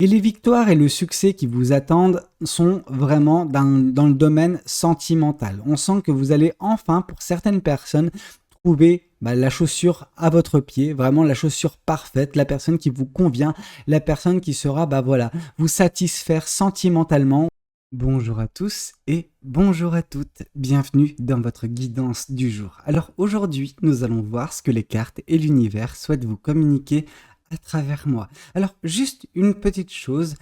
Et les victoires et le succès qui vous attendent sont vraiment dans le domaine sentimental. On sent que vous allez enfin, pour certaines personnes, trouver la chaussure à votre pied, vraiment la chaussure parfaite, la personne qui vous convient, la personne qui sera, voilà, vous satisfaire sentimentalement. Bonjour à tous et bonjour à toutes, bienvenue dans votre guidance du jour. Alors aujourd'hui, nous allons voir ce que les cartes et l'univers souhaitent vous communiquer à travers moi. Alors juste une petite chose,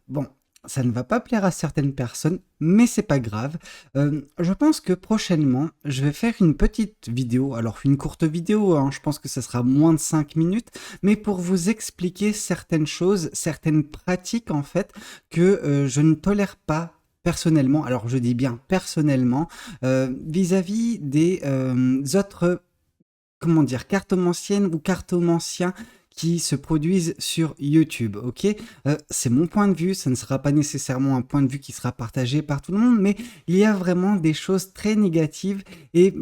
bon, ça ne va pas plaire à certaines personnes, mais c'est pas grave. Je pense que prochainement, je vais faire une petite vidéo, alors une courte vidéo, hein, je pense que ça sera moins de 5 minutes, mais pour vous expliquer certaines choses, certaines pratiques en fait, que je ne tolère pas personnellement, alors je dis bien personnellement, vis-à-vis des autres, comment dire, cartomanciennes ou cartomanciens qui se produisent sur YouTube, ok? C'est mon point de vue, ça ne sera pas nécessairement un point de vue qui sera partagé par tout le monde, mais il y a vraiment des choses très négatives et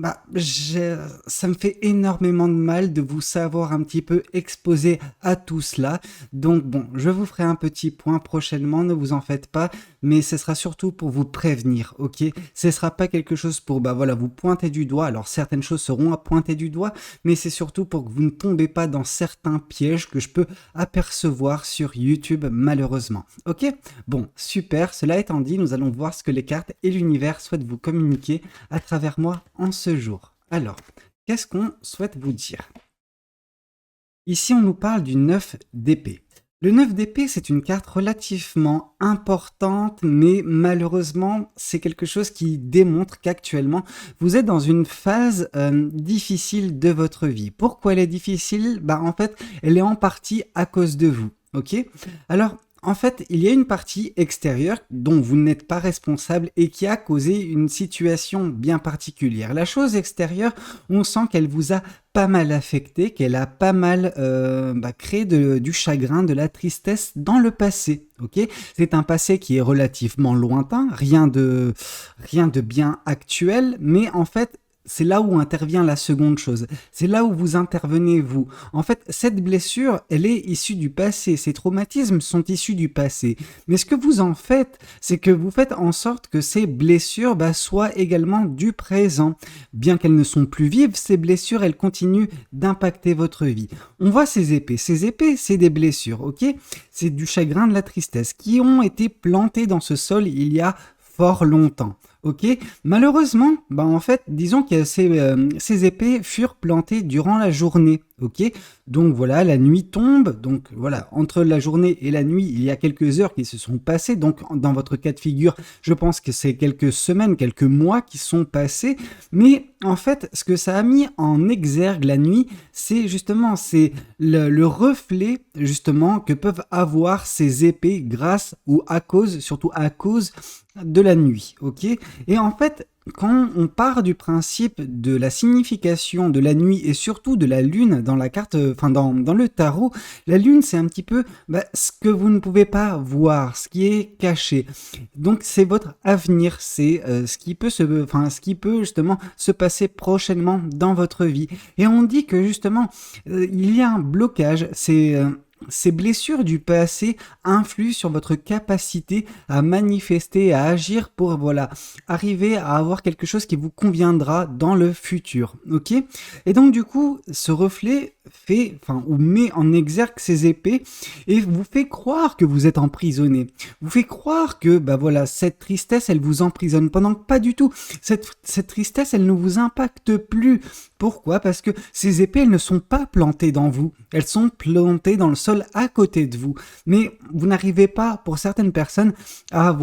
ça me fait énormément de mal de vous savoir un petit peu exposé à tout cela. Donc bon, je vous ferai un petit point prochainement, ne vous en faites pas, mais ce sera surtout pour vous prévenir, ok? Ce ne sera pas quelque chose pour voilà, vous pointer du doigt, alors certaines choses seront à pointer du doigt, mais c'est surtout pour que vous ne tombez pas dans certains pièges que je peux apercevoir sur YouTube malheureusement. Ok? Bon, super, cela étant dit, nous allons voir ce que les cartes et l'univers souhaitent vous communiquer à travers moi en ce jour. Alors, qu'est-ce qu'on souhaite vous dire? Ici, on nous parle du 9 d'épée. Le 9 d'épée, c'est une carte relativement importante, mais malheureusement, c'est quelque chose qui démontre qu'actuellement, vous êtes dans une phase difficile de votre vie. Pourquoi elle est difficile? En fait, elle est en partie à cause de vous. Ok? Alors, en fait, il y a une partie extérieure dont vous n'êtes pas responsable et qui a causé une situation bien particulière. La chose extérieure, on sent qu'elle vous a pas mal affecté, qu'elle a pas mal créé du chagrin, de la tristesse dans le passé. Ok, c'est un passé qui est relativement lointain, rien de bien actuel, mais en fait, c'est là où intervient la seconde chose. C'est là où vous intervenez, vous. En fait, cette blessure, elle est issue du passé. Ces traumatismes sont issus du passé. Mais ce que vous en faites, c'est que vous faites en sorte que ces blessures soient également du présent. Bien qu'elles ne sont plus vives, ces blessures, elles continuent d'impacter votre vie. On voit ces épées. Ces épées, c'est des blessures, ok? C'est du chagrin, de la tristesse, qui ont été plantées dans ce sol il y a fort longtemps. Ok, malheureusement, en fait, disons que ces épées furent plantées durant la journée. Ok, donc voilà, la nuit tombe. Donc voilà, entre la journée et la nuit, il y a quelques heures qui se sont passées. Donc dans votre cas de figure, je pense que c'est quelques semaines, quelques mois qui sont passés. Mais en fait, ce que ça a mis en exergue la nuit, c'est justement le reflet justement que peuvent avoir ces épées grâce ou à cause, surtout à cause de la nuit, ok? Et en fait, quand on part du principe de la signification de la nuit et surtout de la lune dans la carte, dans le tarot, la lune c'est un petit peu ce que vous ne pouvez pas voir, ce qui est caché. Donc c'est votre avenir, c'est ce qui peut justement se passer prochainement dans votre vie. Et on dit que justement il y a un blocage, ces blessures du passé influent sur votre capacité à manifester, à agir pour arriver à avoir quelque chose qui vous conviendra dans le futur. Ok? Et donc du coup, ce reflet met en exergue ces épées et vous fait croire que vous êtes emprisonné. Vous fait croire que cette tristesse, elle vous emprisonne pendant que pas du tout. Cette tristesse, elle ne vous impacte plus. Pourquoi? Parce que ces épées, elles ne sont pas plantées dans vous. Elles sont plantées dans le sol à côté de vous. Mais vous n'arrivez pas, pour certaines personnes, à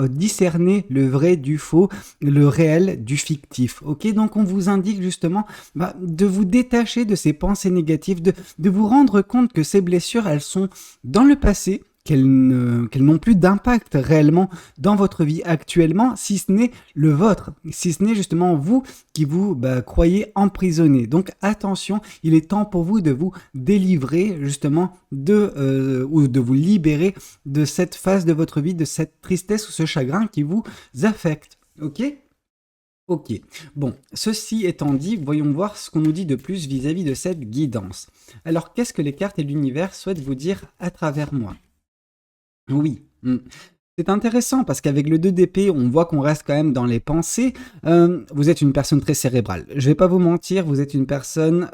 discerner le vrai du faux, le réel du fictif. Ok? Donc on vous indique justement de vous détacher de ces pensées négatives, de vous rendre compte que ces blessures, elles sont dans le passé, qu'elles n'ont plus d'impact réellement dans votre vie actuellement, si ce n'est le vôtre, si ce n'est justement vous qui vous croyez emprisonné. Donc attention, il est temps pour vous de vous délivrer justement ou de vous libérer de cette phase de votre vie, de cette tristesse ou ce chagrin qui vous affecte. Ok ? Ok, bon, ceci étant dit, voyons voir ce qu'on nous dit de plus vis-à-vis de cette guidance. Alors, qu'est-ce que les cartes et l'univers souhaitent vous dire à travers moi? Oui. C'est intéressant parce qu'avec le 2 d'épée, on voit qu'on reste quand même dans les pensées. Vous êtes une personne très cérébrale. Je vais pas vous mentir, vous êtes une personne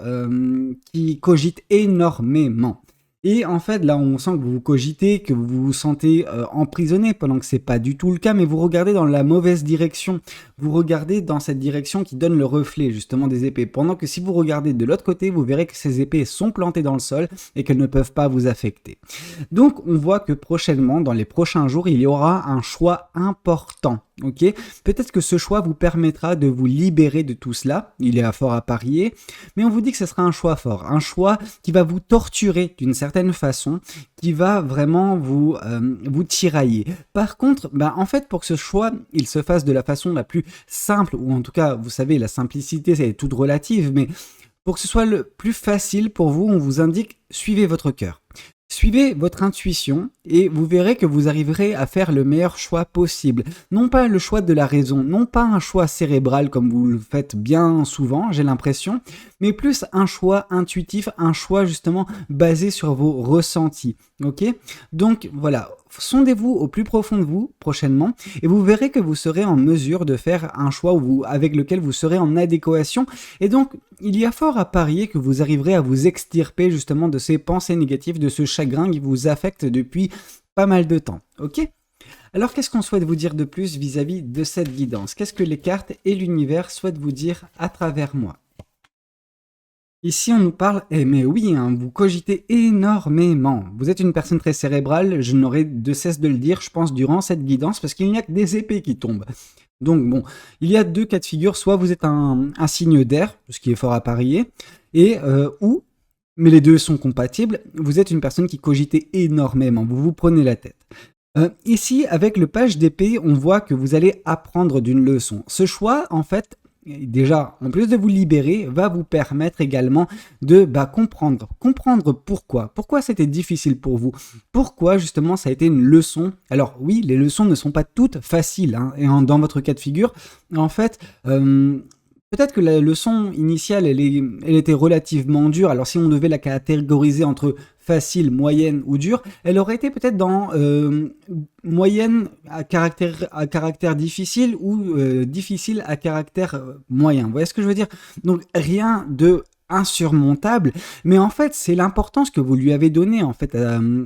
qui cogite énormément. Et en fait, là, on sent que vous cogitez, que vous vous sentez emprisonné, pendant que c'est pas du tout le cas, mais vous regardez dans la mauvaise direction. Vous regardez dans cette direction qui donne le reflet, justement, des épées. Pendant que si vous regardez de l'autre côté, vous verrez que ces épées sont plantées dans le sol et qu'elles ne peuvent pas vous affecter. Donc, on voit que prochainement, dans les prochains jours, il y aura un choix important. Ok, peut-être que ce choix vous permettra de vous libérer de tout cela. Il est à fort à parier, mais on vous dit que ce sera un choix fort, un choix qui va vous torturer d'une certaine façon, qui va vraiment vous tirailler. Par contre, en fait, pour que ce choix il se fasse de la façon la plus simple, ou en tout cas, vous savez, la simplicité, c'est toute relative, mais pour que ce soit le plus facile pour vous, on vous indique suivez votre cœur. Suivez votre intuition et vous verrez que vous arriverez à faire le meilleur choix possible. Non pas le choix de la raison, non pas un choix cérébral comme vous le faites bien souvent, j'ai l'impression, mais plus un choix intuitif, un choix justement basé sur vos ressentis. Ok ? Donc voilà, sondez-vous au plus profond de vous prochainement et vous verrez que vous serez en mesure de faire un choix avec lequel vous serez en adéquation. Et donc, il y a fort à parier que vous arriverez à vous extirper justement de ces pensées négatives, de ce chagrin qui vous affecte depuis pas mal de temps. Ok ? Alors, qu'est-ce qu'on souhaite vous dire de plus vis-à-vis de cette guidance ? Qu'est-ce que les cartes et l'univers souhaitent vous dire à travers moi ? Ici, on nous parle, mais oui, vous cogitez énormément. Vous êtes une personne très cérébrale, je n'aurai de cesse de le dire, je pense, durant cette guidance, parce qu'il n'y a que des épées qui tombent. Donc bon, il y a deux cas de figure, soit vous êtes un signe d'air, ce qui est fort à parier, ou, mais les deux sont compatibles, vous êtes une personne qui cogitez énormément, vous vous prenez la tête. Ici, avec le page d'épée, on voit que vous allez apprendre d'une leçon. Ce choix, en fait, déjà, en plus de vous libérer, va vous permettre également de comprendre. Comprendre pourquoi. Pourquoi c'était difficile pour vous. Pourquoi, justement, ça a été une leçon. Alors oui, les leçons ne sont pas toutes faciles. Et dans votre cas de figure, en fait, peut-être que la leçon initiale, elle était relativement dure. Alors si on devait la catégoriser entre facile, moyenne ou dure, elle aurait été peut-être dans moyenne à caractère difficile ou difficile à caractère moyen. Vous voyez ce que je veux dire? Donc rien de insurmontable, mais en fait c'est l'importance que vous lui avez donnée en fait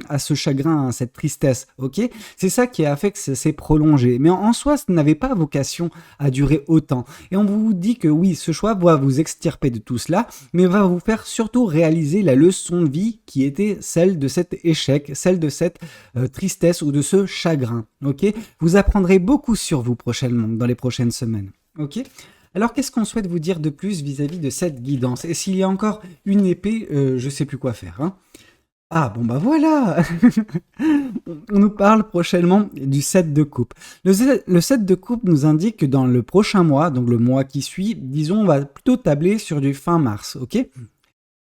à ce chagrin, à cette tristesse, ok? C'est ça qui a fait que ça s'est prolongé, mais en soi ça n'avait pas vocation à durer autant, et on vous dit que oui, ce choix va vous extirper de tout cela, mais va vous faire surtout réaliser la leçon de vie qui était celle de cet échec, celle de cette tristesse ou de ce chagrin, ok? Vous apprendrez beaucoup sur vous prochainement, dans les prochaines semaines, ok? Alors, qu'est-ce qu'on souhaite vous dire de plus vis-à-vis de cette guidance? Et s'il y a encore une épée, je sais plus quoi faire. Hein. Ah, bon bah voilà. On nous parle prochainement du 7 de coupe. Le 7 de coupe nous indique que dans le prochain mois, donc le mois qui suit, disons, on va plutôt tabler sur du fin mars, ok?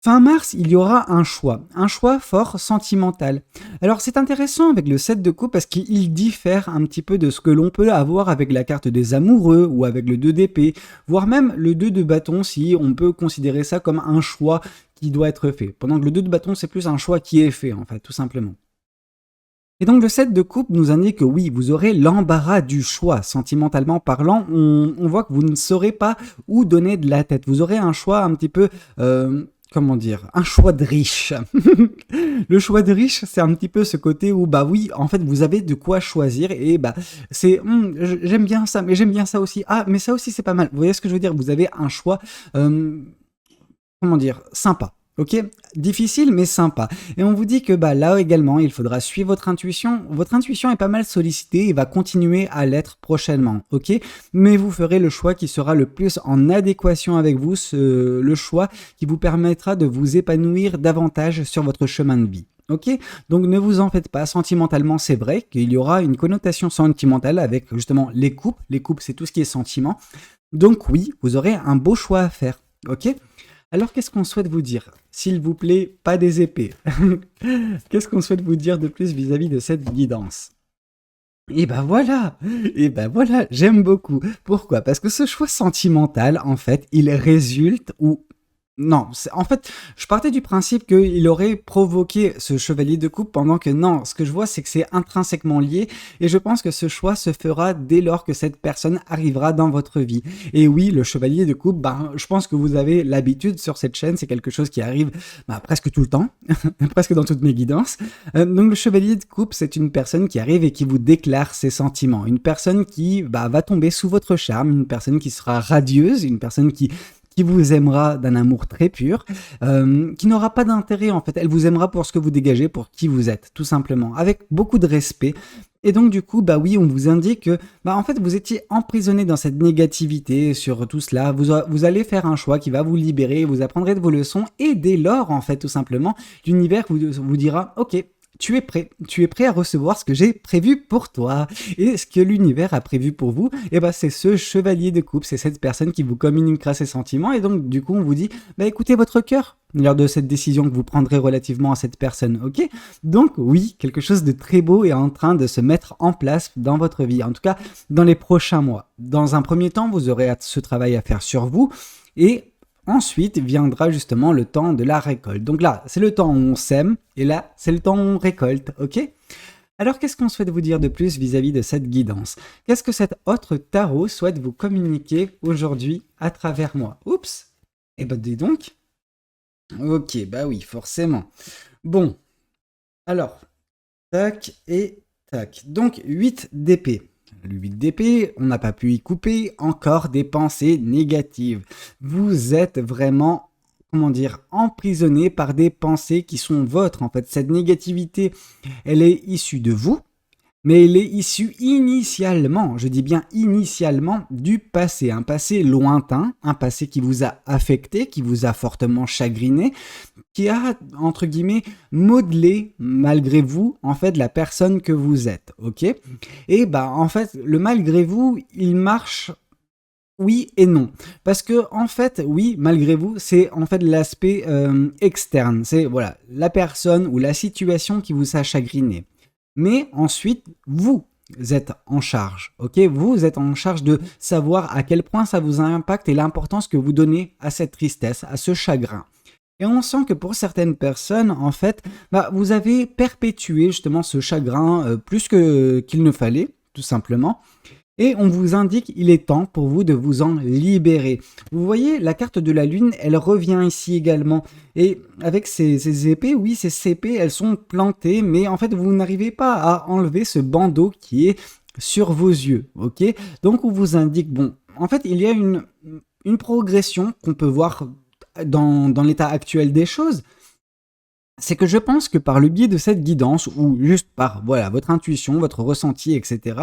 Fin mars, il y aura un choix fort sentimental. Alors c'est intéressant avec le 7 de coupe parce qu'il diffère un petit peu de ce que l'on peut avoir avec la carte des amoureux ou avec le 2 d'épée, voire même le 2 de bâton si on peut considérer ça comme un choix qui doit être fait. Pendant que le 2 de bâton c'est plus un choix qui est fait en fait, tout simplement. Et donc le 7 de coupe nous indique que oui, vous aurez l'embarras du choix. Sentimentalement parlant, on voit que vous ne saurez pas où donner de la tête. Vous aurez un choix un petit peu... comment dire, un choix de riche. Le choix de riche, c'est un petit peu ce côté où, oui, en fait, vous avez de quoi choisir et c'est, j'aime bien ça, mais j'aime bien ça aussi. Ah, mais ça aussi, c'est pas mal. Vous voyez ce que je veux dire? Vous avez un choix, comment dire, sympa. Ok, difficile mais sympa. Et on vous dit que là également, il faudra suivre votre intuition. Votre intuition est pas mal sollicitée et va continuer à l'être prochainement. Ok, mais vous ferez le choix qui sera le plus en adéquation avec vous, le choix qui vous permettra de vous épanouir davantage sur votre chemin de vie. Ok, donc ne vous en faites pas. Sentimentalement, c'est vrai qu'il y aura une connotation sentimentale avec justement les couples. Les couples, c'est tout ce qui est sentiment. Donc oui, vous aurez un beau choix à faire. Ok. Alors, qu'est-ce qu'on souhaite vous dire? S'il vous plaît, pas des épées. Qu'est-ce qu'on souhaite vous dire de plus vis-à-vis de cette guidance? Et voilà, j'aime beaucoup. Pourquoi? Parce que ce choix sentimental, en fait, il résulte, ou Non, en fait, je partais du principe qu'il aurait provoqué ce chevalier de coupe pendant que non, ce que je vois, c'est que c'est intrinsèquement lié et je pense que ce choix se fera dès lors que cette personne arrivera dans votre vie. Et oui, le chevalier de coupe, ben, je pense que vous avez l'habitude sur cette chaîne, c'est quelque chose qui arrive presque tout le temps, presque dans toutes mes guidances. Donc le chevalier de coupe, c'est une personne qui arrive et qui vous déclare ses sentiments, une personne qui va tomber sous votre charme, une personne qui sera radieuse, une personne qui vous aimera d'un amour très pur, qui n'aura pas d'intérêt en fait. Elle vous aimera pour ce que vous dégagez, pour qui vous êtes, tout simplement, avec beaucoup de respect. Et donc du coup, bah oui, on vous indique que en fait vous étiez emprisonné dans cette négativité sur tout cela. Vous allez faire un choix qui va vous libérer, vous apprendrez de vos leçons et dès lors en fait tout simplement, l'univers vous dira OK. Tu es prêt à recevoir ce que j'ai prévu pour toi. Et ce que l'univers a prévu pour vous, c'est ce chevalier de coupe, c'est cette personne qui vous communiquera ses sentiments. Et donc, du coup, on vous dit, écoutez votre cœur lors de cette décision que vous prendrez relativement à cette personne, ok? Donc, oui, quelque chose de très beau est en train de se mettre en place dans votre vie, en tout cas, dans les prochains mois. Dans un premier temps, vous aurez ce travail à faire sur vous et ensuite viendra justement le temps de la récolte. Donc là, c'est le temps où on sème, et là, c'est le temps où on récolte, ok? Alors, qu'est-ce qu'on souhaite vous dire de plus vis-à-vis de cette guidance? Qu'est-ce que cet autre tarot souhaite vous communiquer aujourd'hui à travers moi? Oups! Eh ben, dis donc. Ok, bah oui, forcément. Bon, alors, tac et tac. Donc, 8 d'épée. Le 8 d'épée, on n'a pas pu y couper, encore des pensées négatives. Vous êtes vraiment, comment dire, emprisonné par des pensées qui sont vôtres. En fait, cette négativité, elle est issue de vous, mais elle est issue initialement, je dis bien initialement, du passé. Un passé lointain, un passé qui vous a affecté, qui vous a fortement chagriné, qui a, entre guillemets, modelé, malgré vous, en fait, la personne que vous êtes, ok? Et en fait, le malgré vous, il marche oui et non. Parce que, en fait, oui, malgré vous, c'est en fait l'aspect externe. C'est, voilà, la personne ou la situation qui vous a chagriné. Mais ensuite, vous êtes en charge, ok? Vous êtes en charge de savoir à quel point ça vous impacte et l'importance que vous donnez à cette tristesse, à ce chagrin. Et on sent que pour certaines personnes, en fait, vous avez perpétué justement ce chagrin plus qu'il ne fallait, tout simplement. Et on vous indique qu'il est temps pour vous de vous en libérer. Vous voyez, la carte de la lune, elle revient ici également. Et avec ces épées, oui, ces épées, elles sont plantées, mais en fait, vous n'arrivez pas à enlever ce bandeau qui est sur vos yeux, ok? Donc, on vous indique, bon, en fait, il y a une progression qu'on peut voir dans l'état actuel des choses. C'est que je pense que par le biais de cette guidance, ou juste par voilà votre intuition, votre ressenti, etc.,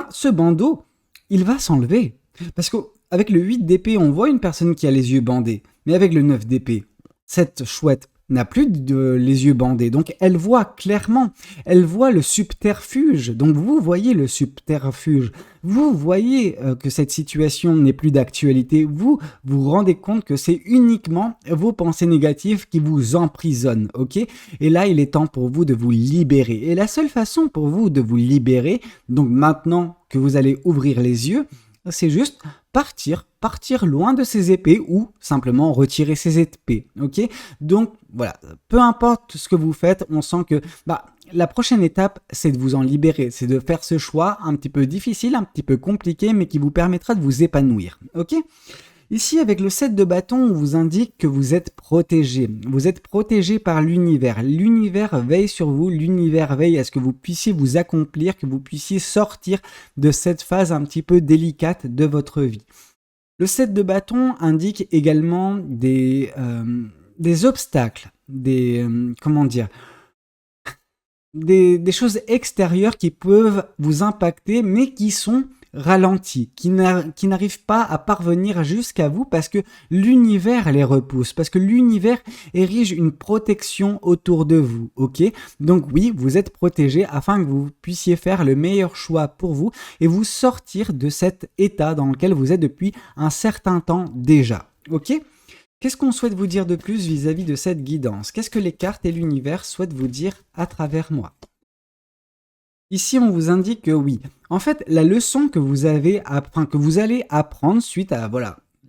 ce bandeau, il va s'enlever. Parce qu'avec le 8 d'épée, on voit une personne qui a les yeux bandés. Mais avec le 9 d'épée, cette chouette n'a plus les yeux bandés. Donc elle voit clairement, elle voit le subterfuge. Donc vous voyez le subterfuge. Vous voyez que cette situation n'est plus d'actualité. Vous vous rendez compte que c'est uniquement vos pensées négatives qui vous emprisonnent, ok? Et là, il est temps pour vous de vous libérer. Et la seule façon pour vous de vous libérer, donc maintenant que vous allez ouvrir les yeux, c'est juste partir loin de ces épées ou simplement retirer ces épées, ok? Donc voilà, peu importe ce que vous faites, on sent que la prochaine étape, c'est de vous en libérer, c'est de faire ce choix un petit peu difficile, un petit peu compliqué, mais qui vous permettra de vous épanouir, ok? Ici, avec le 7 de bâton, on vous indique que vous êtes protégé. Vous êtes protégé par l'univers. L'univers veille sur vous, l'univers veille à ce que vous puissiez vous accomplir, que vous puissiez sortir de cette phase un petit peu délicate de votre vie. Le 7 de bâton indique également des obstacles, des choses extérieures qui peuvent vous impacter, mais qui sont ralentis, qui n'arrivent pas à parvenir jusqu'à vous parce que l'univers les repousse, parce que l'univers érige une protection autour de vous, ok? Donc oui, vous êtes protégé afin que vous puissiez faire le meilleur choix pour vous et vous sortir de cet état dans lequel vous êtes depuis un certain temps déjà, ok? Qu'est-ce qu'on souhaite vous dire de plus vis-à-vis de cette guidance? Qu'est-ce que les cartes et l'univers souhaitent vous dire à travers moi? Ici, on vous indique que oui. En fait, la leçon que vous allez apprendre suite à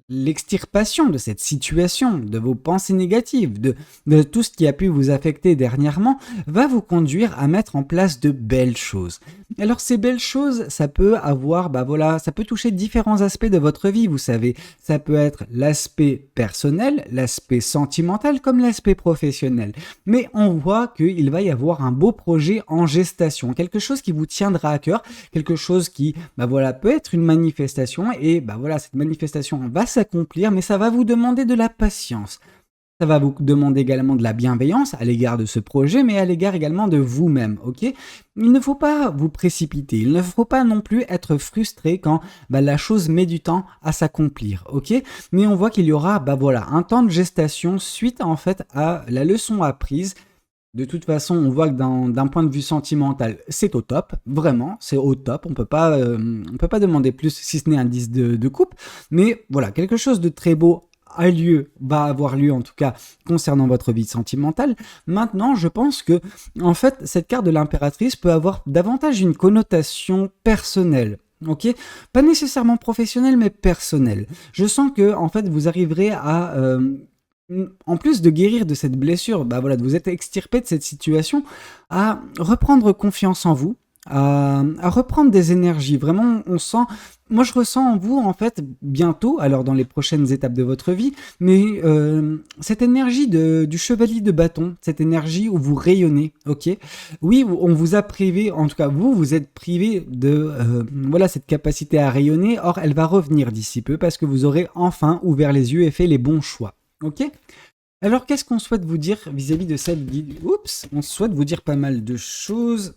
l'extirpation de cette situation, de vos pensées négatives, de tout ce qui a pu vous affecter dernièrement, va vous conduire à mettre en place de belles choses. Alors ces belles choses, ça peut avoir, ça peut toucher différents aspects de votre vie, vous savez. Ça peut être l'aspect personnel, l'aspect sentimental, comme l'aspect professionnel. Mais on voit qu'il va y avoir un beau projet en gestation, quelque chose qui vous tiendra à cœur, quelque chose qui, peut être une manifestation et cette manifestation va s'accomplir, mais ça va vous demander de la patience. Ça va vous demander également de la bienveillance à l'égard de ce projet, mais à l'égard également de vous-même, ok? Il ne faut pas vous précipiter, il ne faut pas non plus être frustré quand la chose met du temps à s'accomplir, ok? Mais on voit qu'il y aura un temps de gestation suite en fait à la leçon apprise. De toute façon, on voit que d'un point de vue sentimental, c'est au top, vraiment, c'est au top. On peut pas demander plus si ce n'est un 10 de coupe. Mais voilà, quelque chose de très beau va avoir lieu en tout cas concernant votre vie sentimentale. Maintenant, je pense que en fait, cette carte de l'impératrice peut avoir davantage une connotation personnelle. Ok, pas nécessairement professionnelle, mais personnelle. Je sens que en fait, vous arriverez à en plus de guérir de cette blessure, de vous être extirpé de cette situation, à reprendre confiance en vous, à reprendre des énergies. Vraiment, moi je ressens en vous, en fait, bientôt, alors dans les prochaines étapes de votre vie, mais cette énergie du chevalier de bâton, cette énergie où vous rayonnez, ok? Oui, on vous a privé, en tout cas vous êtes privé de cette capacité à rayonner, or elle va revenir d'ici peu parce que vous aurez enfin ouvert les yeux et fait les bons choix. Ok. Alors, qu'est-ce qu'on souhaite vous dire vis-à-vis de cette guide? Oups, on souhaite vous dire pas mal de choses,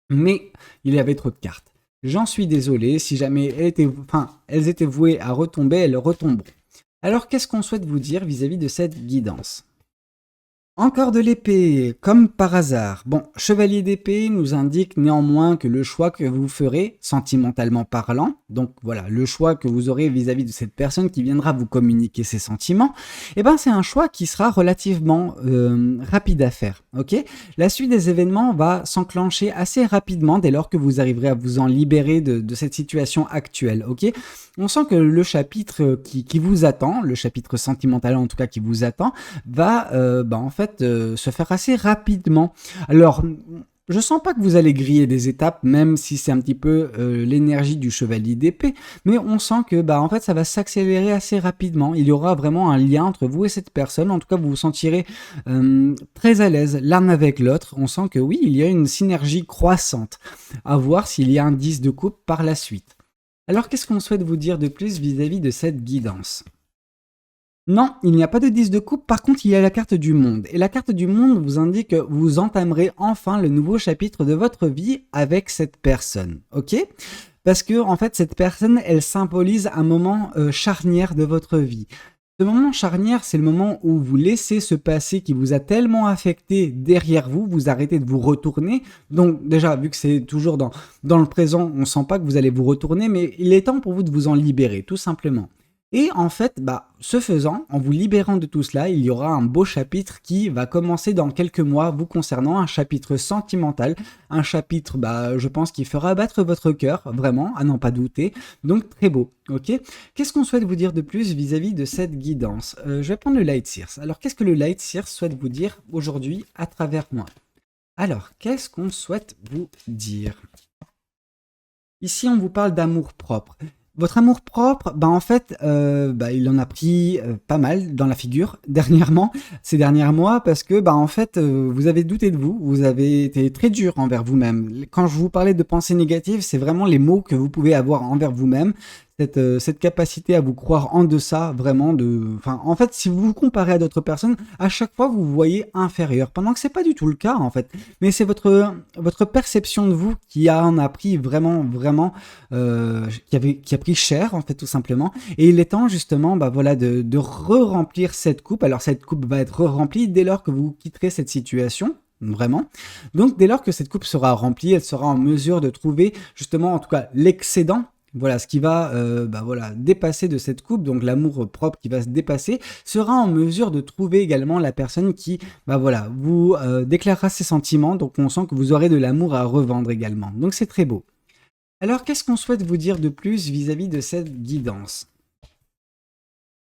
mais il y avait trop de cartes. J'en suis désolé, si jamais elles étaient vouées à retomber, elles retomberont. Alors, qu'est-ce qu'on souhaite vous dire vis-à-vis de cette guidance? Encore de l'épée, comme par hasard. Bon, chevalier d'épée nous indique néanmoins que le choix que vous ferez, sentimentalement parlant, donc voilà, le choix que vous aurez vis-à-vis de cette personne qui viendra vous communiquer ses sentiments, c'est un choix qui sera relativement rapide à faire, ok? La suite des événements va s'enclencher assez rapidement dès lors que vous arriverez à vous en libérer de cette situation actuelle, ok? On sent que le chapitre qui vous attend, le chapitre sentimental en tout cas qui vous attend, va se faire assez rapidement. Alors, je sens pas que vous allez griller des étapes, même si c'est un petit peu l'énergie du chevalier d'épée, mais on sent que ça va s'accélérer assez rapidement. Il y aura vraiment un lien entre vous et cette personne. En tout cas, vous vous sentirez très à l'aise l'un avec l'autre. On sent que oui, il y a une synergie croissante. À voir s'il y a un 10 de coupe par la suite. Alors, qu'est-ce qu'on souhaite vous dire de plus vis-à-vis de cette guidance? Non, il n'y a pas de 10 de coupe, par contre il y a la carte du monde. Et la carte du monde vous indique que vous entamerez enfin le nouveau chapitre de votre vie avec cette personne, ok? Parce que en fait cette personne, elle symbolise un moment charnière de votre vie. Ce moment charnière, c'est le moment où vous laissez ce passé qui vous a tellement affecté derrière vous, vous arrêtez de vous retourner. Donc déjà, vu que c'est toujours dans le présent, on ne sent pas que vous allez vous retourner, mais il est temps pour vous de vous en libérer, tout simplement. Et en fait, ce faisant, en vous libérant de tout cela, il y aura un beau chapitre qui va commencer dans quelques mois vous concernant, un chapitre sentimental, un chapitre, je pense, qui fera battre votre cœur, vraiment, à n'en pas douter, donc très beau, ok? Qu'est-ce qu'on souhaite vous dire de plus vis-à-vis de cette guidance? Je vais prendre le Light Seers. Alors, qu'est-ce que le Light Seers souhaite vous dire aujourd'hui à travers moi? Alors, qu'est-ce qu'on souhaite vous dire? Ici, on vous parle d'amour propre. Votre amour propre, en fait, il en a pris pas mal dans la figure dernièrement, ces derniers mois, parce que en fait, vous avez douté de vous, vous avez été très dur envers vous-même. Quand je vous parlais de pensée négative, c'est vraiment les mots que vous pouvez avoir envers vous-même. Cette capacité à vous croire en deçà, vraiment en fait, si vous vous comparez à d'autres personnes, à chaque fois vous vous voyez inférieur, pendant que c'est pas du tout le cas en fait. Mais c'est votre perception de vous qui en a pris vraiment, qui a pris cher en fait tout simplement. Et il est temps justement, de re-remplir cette coupe. Alors cette coupe va être re-remplie dès lors que vous quitterez cette situation. Vraiment. Donc dès lors que cette coupe sera remplie, elle sera en mesure de trouver justement, en tout cas, l'excédent. Voilà, ce qui va dépasser de cette coupe, donc l'amour propre qui va se dépasser, sera en mesure de trouver également la personne qui vous déclarera ses sentiments, donc on sent que vous aurez de l'amour à revendre également. Donc c'est très beau. Alors qu'est-ce qu'on souhaite vous dire de plus vis-à-vis de cette guidance?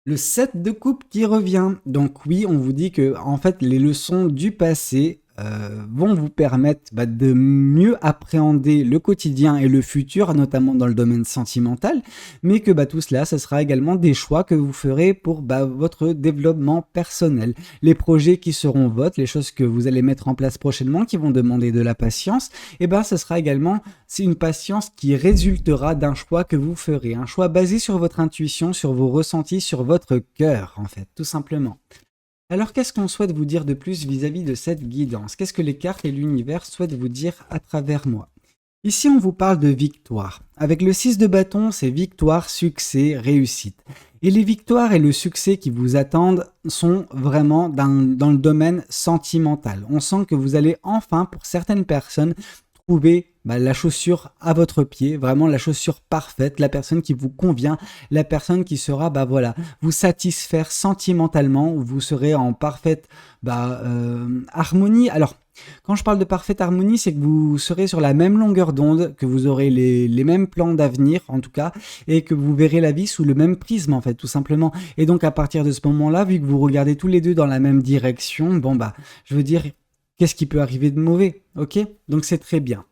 Le 7 de coupe qui revient. Donc oui, on vous dit que en fait les leçons du passé vont vous permettre de mieux appréhender le quotidien et le futur, notamment dans le domaine sentimental, mais que tout cela, ce sera également des choix que vous ferez pour votre développement personnel. Les projets qui seront vôtres, les choses que vous allez mettre en place prochainement, qui vont demander de la patience, et ce sera également une patience qui résultera d'un choix que vous ferez, un choix basé sur votre intuition, sur vos ressentis, sur votre cœur, en fait, tout simplement. Alors, qu'est-ce qu'on souhaite vous dire de plus vis-à-vis de cette guidance? Qu'est-ce que les cartes et l'univers souhaitent vous dire à travers moi? Ici, on vous parle de victoire. Avec le 6 de bâton, c'est victoire, succès, réussite. Et les victoires et le succès qui vous attendent sont vraiment dans le domaine sentimental. On sent que vous allez enfin, pour certaines personnes, trouver la chaussure à votre pied, vraiment la chaussure parfaite, la personne qui vous convient, la personne qui sera vous satisfaire sentimentalement, où vous serez en parfaite harmonie. Alors, quand je parle de parfaite harmonie, c'est que vous serez sur la même longueur d'onde, que vous aurez les mêmes plans d'avenir, en tout cas, et que vous verrez la vie sous le même prisme, en fait, tout simplement. Et donc, à partir de ce moment-là, vu que vous regardez tous les deux dans la même direction, je veux dire, qu'est-ce qui peut arriver de mauvais, ok? Donc, c'est très bien.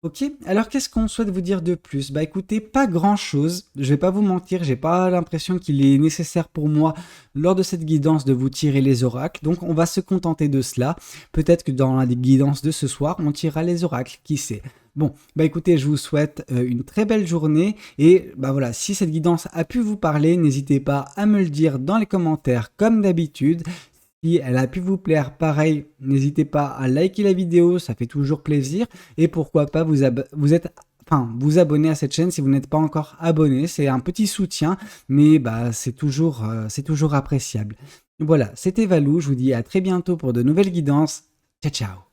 Ok, alors qu'est-ce qu'on souhaite vous dire de plus? Écoutez, pas grand-chose, je vais pas vous mentir, j'ai pas l'impression qu'il est nécessaire pour moi lors de cette guidance de vous tirer les oracles, donc on va se contenter de cela. Peut-être que dans la guidance de ce soir, on tirera les oracles, qui sait? Bon, écoutez, je vous souhaite une très belle journée et voilà, si cette guidance a pu vous parler, n'hésitez pas à me le dire dans les commentaires comme d'habitude. Si elle a pu vous plaire, pareil, n'hésitez pas à liker la vidéo, ça fait toujours plaisir. Et pourquoi pas vous abonner à cette chaîne si vous n'êtes pas encore abonné. C'est un petit soutien, mais c'est toujours appréciable. Voilà, c'était Valou, je vous dis à très bientôt pour de nouvelles guidances. Ciao, ciao!